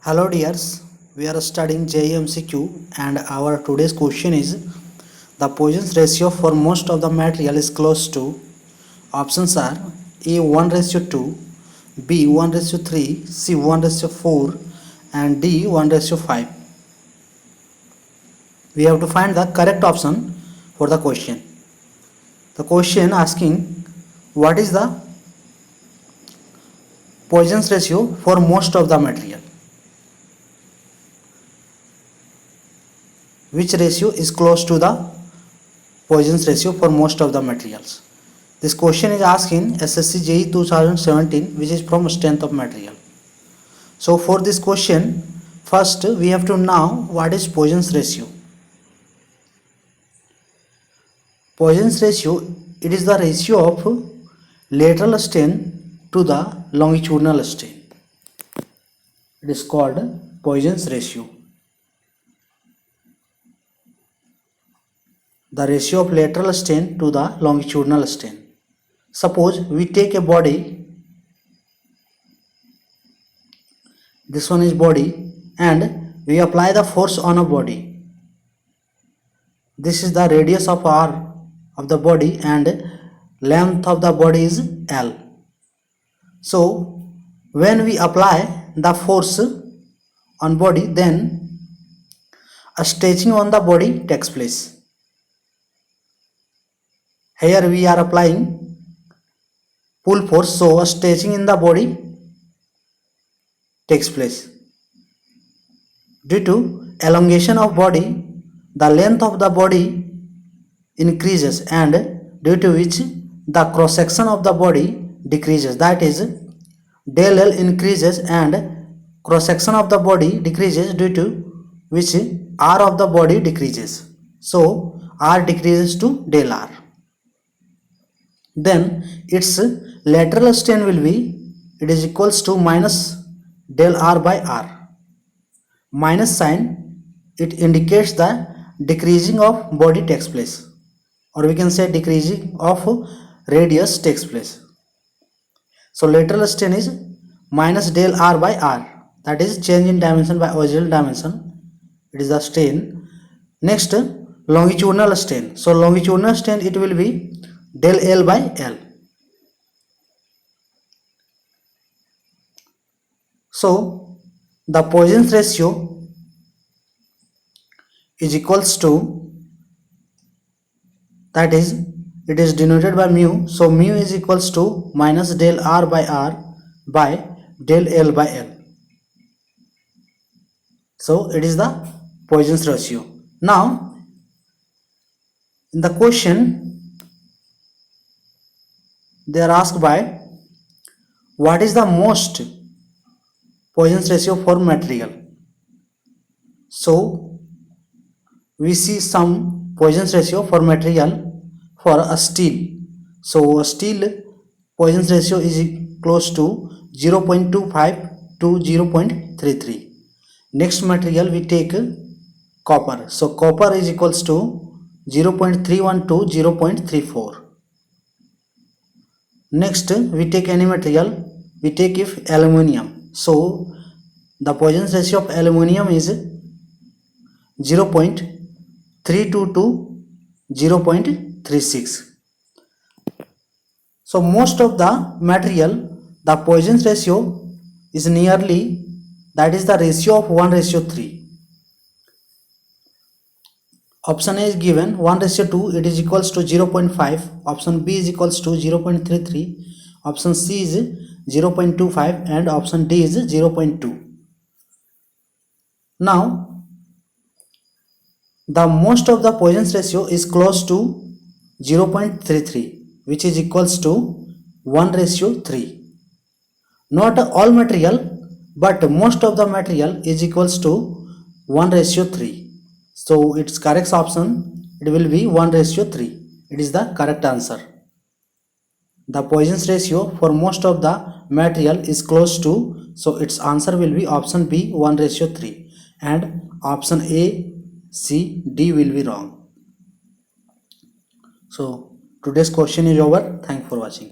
Hello dears, we are studying JMCQ and our today's question is the Poisson's ratio for most of the material is close to. Options are A 1:2, B 1:3, C 1:4 and D 1:5. We have to find the correct option for the question. The question asking what is the Poisson's ratio for most of the material. Which ratio is close to the Poisson's ratio for most of the materials? This question is asked in SSC JEE 2017, which is from strength of material. So for this question, first we have to know what is Poisson's ratio. Poisson's ratio, it is the ratio of lateral strain to the longitudinal strain. It is called Poisson's ratio. The ratio of lateral strain to the longitudinal strain. Suppose we take a body, this one is body, and we apply the force on a body. This is the radius of R of the body and length of the body is L. So when we apply the force on body, then a stretching on the body takes place. Here we are applying pull force, so a stretching in the body takes place. Due to elongation of body, the length of the body increases and due to which the cross section of the body decreases. That is, del L increases and cross section of the body decreases, due to which R of the body decreases. So R decreases to del R. Then its lateral strain will be, it is equals to minus del R by R. Minus sign, it indicates the decreasing of body takes place, or we can say decreasing of radius takes place. So lateral strain is minus del R by R, that is change in dimension by original dimension. It is the strain. Next, longitudinal strain. So longitudinal strain, it will be del L by L. So the Poisson's ratio is equals to, that is, it is denoted by mu. So mu is equals to minus del R by R by del L by L. So it is the Poisson's ratio. Now in the question they are asked by what is the most Poisson's ratio for material. So we see some Poisson's ratio for material for a steel. So a steel Poisson's ratio is close to 0.25 to 0.33. Next material we take copper. So copper is equals to 0.31 to 0.34. Next we take any material, we take if aluminium. So the Poisson's ratio of aluminium is 0.32 to 0.36. So most of the material, the Poisson's ratio is nearly, that is the ratio of 1:3. Option A is given 1:2, it is equals to 0.5. Option B is equals to 0.33. Option C is 0.25 and option D is 0.2. Now the most of the Poisson's ratio is close to 0.33, which is equals to 1:3. Not all material, but most of the material is equals to 1:3. So its correct option, it will be 1:3. It is the correct answer. The Poisson's ratio for most of the material is close to, so its answer will be option B 1:3 and option A, C, D will be wrong. So today's question is over. Thanks for watching.